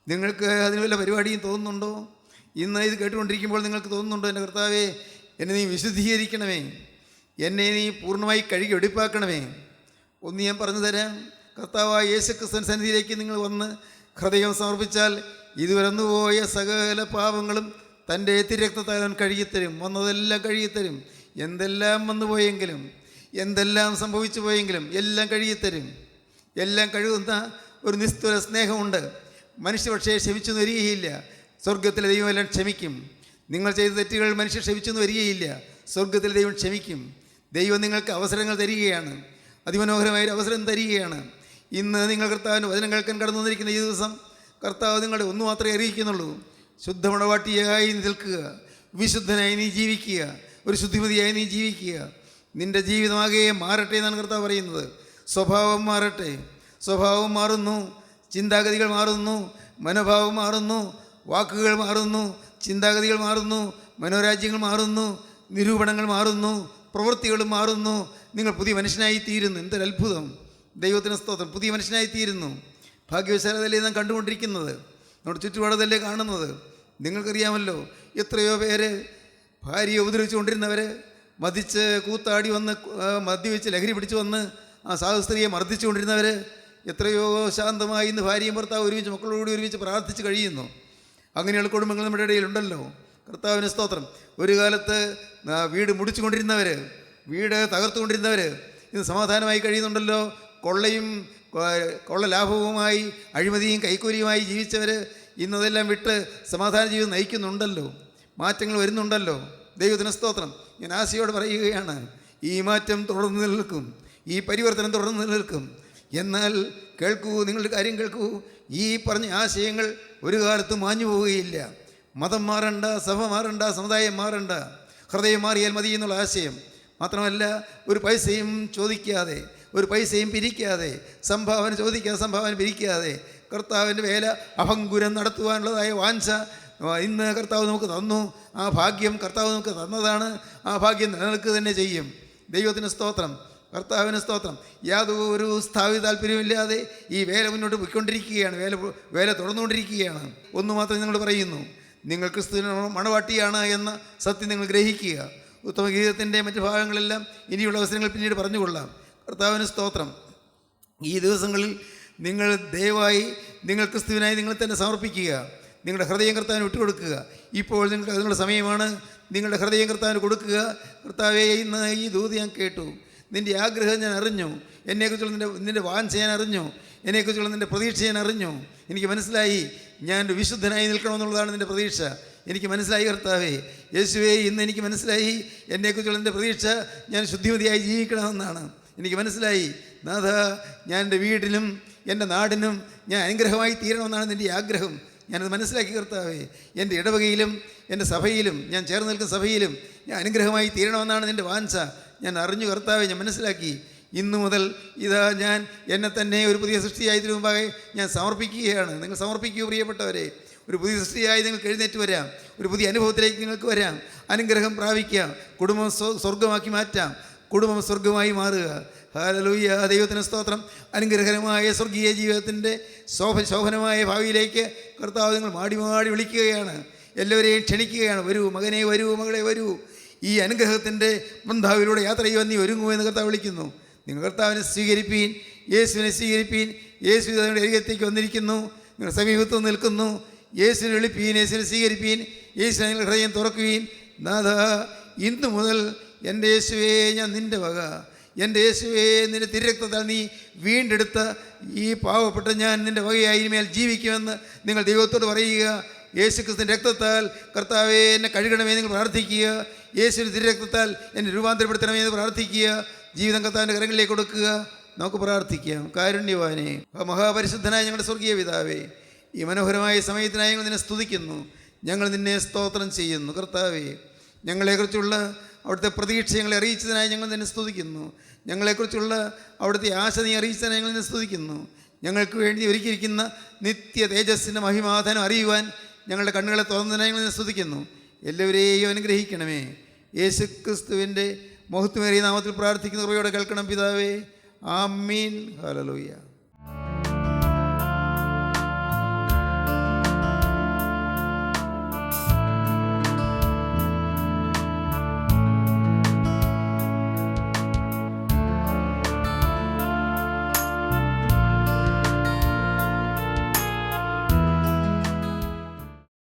നിങ്ങൾക്ക് അതിന് വല്ല പരിപാടിയും തോന്നുന്നുണ്ടോ? ഇന്ന് ഇത് കേട്ടുകൊണ്ടിരിക്കുമ്പോൾ നിങ്ങൾക്ക് തോന്നുന്നുണ്ടോ, എൻ്റെ കർത്താവേ, എന്നെ നീ വിശുദ്ധീകരിക്കണമേ, എന്നെ നീ പൂർണ്ണമായി കഴുകി വെടിപ്പാക്കണമേ? ഒന്ന് ഞാൻ പറഞ്ഞു തരാം. കർത്താവായ യേശുക്രിസ്തുവിൻ സന്നിധിയിലേക്ക് നിങ്ങൾ വന്ന് ഹൃദയം സമർപ്പിച്ചാൽ ഇതുവരന്നുപോയ സകല പാപങ്ങളും തൻ്റെ തിരക്തത്താൽ അവൻ കഴുകിത്തരും. വന്നതെല്ലാം കഴുകിത്തരും. എന്തെല്ലാം വന്നുപോയെങ്കിലും, എന്തെല്ലാം സംഭവിച്ചു പോയെങ്കിലും എല്ലാം കഴുകിത്തരും. എല്ലാം കഴുകുന്ന ഒരു നിസ്തുല സ്നേഹമുണ്ട്. മനുഷ്യ പക്ഷേ ക്ഷമിച്ചെന്ന് വരികയില്ല. സ്വർഗത്തിലെ ദൈവം എല്ലാം ക്ഷമിക്കും. നിങ്ങൾ ചെയ്ത തെറ്റുകൾ മനുഷ്യർ ക്ഷമിച്ചെന്ന് വരികയില്ല. സ്വർഗത്തിലെ ദൈവം ക്ഷമിക്കും. ദൈവം നിങ്ങൾക്ക് അവസരങ്ങൾ തരികയാണ്. അതിമനോഹരമായൊരു അവസരം തരികയാണ്. ഇന്ന് നിങ്ങൾ കർത്താവിൻ്റെ വചനം കേൾക്കാൻ കടന്നു വന്നിരിക്കുന്ന ഈ ദിവസം കർത്താവ് നിങ്ങളുടെ ഒന്നു മാത്രമേ അറിയിക്കുന്നുള്ളൂ. ശുദ്ധമണവാട്ടിയായി നിൽക്കുക, വിശുദ്ധനായി നീ ജീവിക്കുക, ഒരു ശുദ്ധിമതിയായി നീ ജീവിക്കുക. നിൻ്റെ ജീവിതമാകെ മാറട്ടെ എന്നാണ് കർത്താവ് പറയുന്നത്. സ്വഭാവം മാറട്ടെ. സ്വഭാവം മാറുന്നു, ചിന്താഗതികൾ മാറുന്നു, മനോഭാവം മാറുന്നു, വാക്കുകൾ മാറുന്നു, ചിന്താഗതികൾ മാറുന്നു, മനോരാജ്യങ്ങൾ മാറുന്നു, നിരൂപണങ്ങൾ മാറുന്നു, പ്രവൃത്തികളും മാറുന്നു. നിങ്ങൾ പുതിയ മനുഷ്യനായി തീരുന്നു. എന്തൊരു അത്ഭുതം! ദൈവത്തിന് സ്തോത്രം. പുതിയ മനുഷ്യനായി തീരുന്നു. ഭാഗ്യവശാലതല്ലേ നാം കണ്ടുകൊണ്ടിരിക്കുന്നത്, നമ്മുടെ ചുറ്റുപാടതല്ലേ കാണുന്നത്. നിങ്ങൾക്കറിയാമല്ലോ, എത്രയോ പേര് ഭാര്യയെ ഉപദ്രവിച്ചു കൊണ്ടിരുന്നവർ മതിച്ച് കൂത്താടി വന്ന് മദ്യവെച്ച് ലഹരി പിടിച്ചു വന്ന് ആ സാധു സ്ത്രീയെ മർദ്ദിച്ചുകൊണ്ടിരുന്നവർ എത്രയോ ശാന്തമായി ഇന്ന് ഭാര്യയും ഭർത്താവ് ഒരുമിച്ച് മക്കളോട് ഒരുമിച്ച് പ്രാർത്ഥിച്ച് കഴിയുന്നു. അങ്ങനെയുള്ള കുടുംബങ്ങൾ നമ്മുടെ ഇടയിലുണ്ടല്ലോ. കർത്താവിന് സ്തോത്രം. ഒരു കാലത്ത് വീട് മുടിച്ചുകൊണ്ടിരുന്നവർ, വീട് തകർത്തുകൊണ്ടിരുന്നവർ ഇന്ന് സമാധാനമായി കഴിയുന്നുണ്ടല്ലോ. കൊള്ള ലാഭവുമായി അഴിമതിയും കൈക്കൂലിയുമായി ജീവിച്ചവർ ഇന്നതെല്ലാം വിട്ട് സമാധാന ജീവിതം നയിക്കുന്നുണ്ടല്ലോ. മാറ്റങ്ങൾ വരുന്നുണ്ടല്ലോ. ദൈവത്തിന് സ്തോത്രം. ഞാൻ ആശയോട് പറയുകയാണ്, ഈ മാറ്റം തുടർന്ന് നിൽക്കും, ഈ പരിവർത്തനം തുടർന്ന് നിൽക്കും. എന്നാൽ കേൾക്കൂ, നിങ്ങളുടെ കാര്യം കേൾക്കൂ. ഈ പറഞ്ഞ ആശയങ്ങൾ ഒരു കാലത്തും മാഞ്ഞു പോവുകയില്ല. മതം മാറണ്ട, സഭ മാറണ്ട, സമുദായം മാറണ്ട, ഹൃദയം മാറിയാൽ മതി എന്നുള്ള ആശയം മാത്രമല്ല, ഒരു പൈസയും ചോദിക്കാതെ, ഒരു പൈസയും പിരിക്കാതെ, സംഭാവന ചോദിക്കാതെ, സംഭാവന പിരിക്കാതെ കർത്താവിൻ്റെ വേല അഭംഗുരം നടത്തുവാനുള്ളതായ വാഞ്ച ഇന്ന് കർത്താവ് നമുക്ക് തന്നു. ആ ഭാഗ്യം കർത്താവ് നമുക്ക് തന്നതാണ്. ആ ഭാഗ്യം നിലനിൽക്കുക തന്നെ ചെയ്യും. ദൈവത്തിന് സ്തോത്രം, കർത്താവിന് സ്തോത്രം. യാതൊരു സ്ഥാപിത താല്പര്യമില്ലാതെ ഈ വേല മുന്നോട്ട് പോയിക്കൊണ്ടിരിക്കുകയാണ്. വേല തുടർന്നുകൊണ്ടിരിക്കുകയാണ്. ഒന്നു മാത്രം നിങ്ങൾ പറയുന്നു, നിങ്ങൾ ക്രിസ്തുവിന് മണവാട്ടിയാണ് എന്ന സത്യം നിങ്ങൾ ഗ്രഹിക്കുക. ഉത്തമ ഗീതത്തിൻ്റെ മറ്റു ഭാഗങ്ങളെല്ലാം ഇനിയുള്ള അവസരങ്ങൾ പിന്നീട് പറഞ്ഞുകൊള്ളാം. കർത്താവിന് സ്തോത്രം. ഈ ദിവസങ്ങളിൽ നിങ്ങൾ ദയവായി നിങ്ങൾ ക്രിസ്തുവിനായി നിങ്ങൾ തന്നെ സമർപ്പിക്കുക. നിങ്ങളുടെ ഹൃദയം കർത്താവിന് വിട്ടുകൊടുക്കുക. ഇപ്പോൾ നിങ്ങൾക്ക് അതിനുള്ള സമയമാണ്. നിങ്ങളുടെ ഹൃദയം കർത്താവിന് കൊടുക്കുക. കർത്താവേ, ഇന്ന് ഈ ദൂത് ഞാൻ കേട്ടു, നിൻ്റെ ആഗ്രഹം ഞാൻ അറിഞ്ഞു, എന്നെക്കുറിച്ചുള്ള നിൻ്റെ വാഞ്ച ഞാൻ അറിഞ്ഞു, എന്നെക്കുറിച്ചുള്ള നിൻ്റെ പ്രതീക്ഷ ഞാൻ അറിഞ്ഞു. എനിക്ക് മനസ്സിലായി ഞാൻ ഒരു വിശുദ്ധനായി നിൽക്കണമെന്നുള്ളതാണ് നിൻ്റെ പ്രതീക്ഷ. എനിക്ക് മനസ്സിലായി കർത്താവേ. യേശുവേ, ഇന്ന് എനിക്ക് മനസ്സിലായി എന്നെക്കുറിച്ചുള്ള എൻ്റെ പ്രതീക്ഷ ഞാൻ ശുദ്ധിമതിയായി ജീവിക്കണമെന്നാണ്. എനിക്ക് മനസ്സിലായി നാഥ, ഞാൻ എൻ്റെ വീടിനും എൻ്റെ നാടിനും ഞാൻ അനുഗ്രഹമായി തീരണമെന്നാണ് നിൻ്റെ ആഗ്രഹം. ഞാനത് മനസ്സിലാക്കി കർത്താവേ. എൻ്റെ ഇടവകയിലും എൻ്റെ സഭയിലും, ഞാൻ ചേർന്ന് നിൽക്കുന്ന സഭയിലും ഞാൻ അനുഗ്രഹമായി തീരണമെന്നാണ് നിൻ്റെ വാഞ്ച. ഞാൻ അറിഞ്ഞു കർത്താവേ, ഞാൻ മനസ്സിലാക്കി. ഇന്നു മുതൽ ഇതാ ഞാൻ എന്നെ തന്നെ ഒരു പുതിയ സൃഷ്ടിയായതിനു മുമ്പാകെ ഞാൻ സമർപ്പിക്കുകയാണ്. നിങ്ങൾ സമർപ്പിക്കൂ പ്രിയപ്പെട്ടവരെ. ഒരു പുതിയ സൃഷ്ടിയായി നിങ്ങൾക്ക് എഴുന്നേറ്റ് വരാം. ഒരു പുതിയ അനുഭവത്തിലേക്ക് നിങ്ങൾക്ക് വരാം. അനുഗ്രഹം പ്രാപിക്കാം. കുടുംബം സ്വർഗമാക്കി മാറ്റാം. കുടുംബം സ്വർഗമായി മാറുക. ഹല്ലേലൂയ. ദൈവത്തിന് സ്തോത്രം. അനുഗ്രഹകരമായ സ്വർഗീയ ജീവിതത്തിൻ്റെ ശോഭനമായ ഭാവിയിലേക്ക് കർത്താവ് നിങ്ങൾ മാടി മാടി വിളിക്കുകയാണ്. എല്ലാവരെയും ക്ഷണിക്കുകയാണ്. വരൂ മകനെ, വരൂ മകളെ, വരൂ. ഈ അനുഗ്രഹത്തിൻ്റെ ബന്ധാവിലൂടെ യാത്ര ചെയ്യുവാൻ നീ ഒരുങ്ങുമോ എന്ന് കർത്താവ് വിളിക്കുന്നു. നിങ്ങൾ കർത്താവിനെ സ്വീകരിപ്പീൻ, യേശുവിനെ സ്വീകരിപ്പീൻ. യേശു നിങ്ങളുടെ അരികത്തേക്ക് വന്നിരിക്കുന്നു. നിങ്ങൾ സമീപത്ത് നിൽക്കുന്നു. യേശുവിനെ വിളിപ്പീൻ, യേശുവിനെ സ്വീകരിപ്പീൻ, യേശുവിനെ നിങ്ങൾ ഹൃദയം തുറക്കുവീൻ. നാഥ, ഇന്നു മുതൽ എൻ്റെ യേശുവേ ഞാൻ നിൻ്റെ വക, എൻ്റെ യേശുവേ നിൻ്റെ തിരുരക്തത്താൽ നീ വീണ്ടെടുത്ത ഈ പാവപ്പെട്ട ഞാൻ നിൻ്റെ വകയായി മേൽ ജീവിക്കുമെന്ന് നിങ്ങൾ ദൈവത്തോട് പറയുക. യേശു ക്രിസ്തുവിൻ്റെ രക്തത്താൽ കർത്താവേ എന്നെ കഴുകണമേ നിങ്ങൾ പ്രാർത്ഥിക്കുക. യേശുവിൻ്റെ തിരുരക്തത്താൽ എന്നെ രൂപാന്തരപ്പെടുത്തണമേ എന്ന് പ്രാർത്ഥിക്കുക. ജീവിതം കർത്താവിൻ്റെ കരങ്ങളിലേക്ക് കൊടുക്കുക. നമുക്ക് പ്രാർത്ഥിക്കാം. കാരുണ്യവാനേ, മഹാപരിശുദ്ധനായ ഞങ്ങളുടെ സ്വർഗീയ പിതാവേ, ഈ മനോഹരമായ സമയത്തിനായി ഞങ്ങൾ നിന്നെ സ്തുതിക്കുന്നു. ഞങ്ങൾ നിന്നെ സ്തോത്രം ചെയ്യുന്നു. കർത്താവേ, ഞങ്ങളെക്കുറിച്ചുള്ള അവിടുത്തെ പ്രതീക്ഷ ഞങ്ങളെ അറിയിച്ചതിനായി ഞങ്ങൾ നിന്നെ സ്തുതിക്കുന്നു. ഞങ്ങളെക്കുറിച്ചുള്ള അവിടുത്തെ ആശ നീ അറിയിച്ചതിനായി ഞങ്ങൾ നിന്നെ സ്തുതിക്കുന്നു. ഞങ്ങൾക്ക് വേണ്ടി ഒരുക്കിയിരിക്കുന്ന നിത്യ തേജസ്സിൻ്റെ മഹിമാധാനം അറിയുവാൻ ഞങ്ങളുടെ കണ്ണുകളെ തുറന്നതിനായി ഞങ്ങൾ നിന്നെ സ്തുതിക്കുന്നു. എല്ലാവരെയും അനുഗ്രഹിക്കണമേ. യേശു ക്രിസ്തുവിൻ്റെ മഹത്വമേറിയ നാമത്തിൽ പ്രാർത്ഥിക്കുന്ന കൃപയോടെ കേൾക്കണം പിതാവേ. ആമീൻ. ഹല്ലേലൂയ.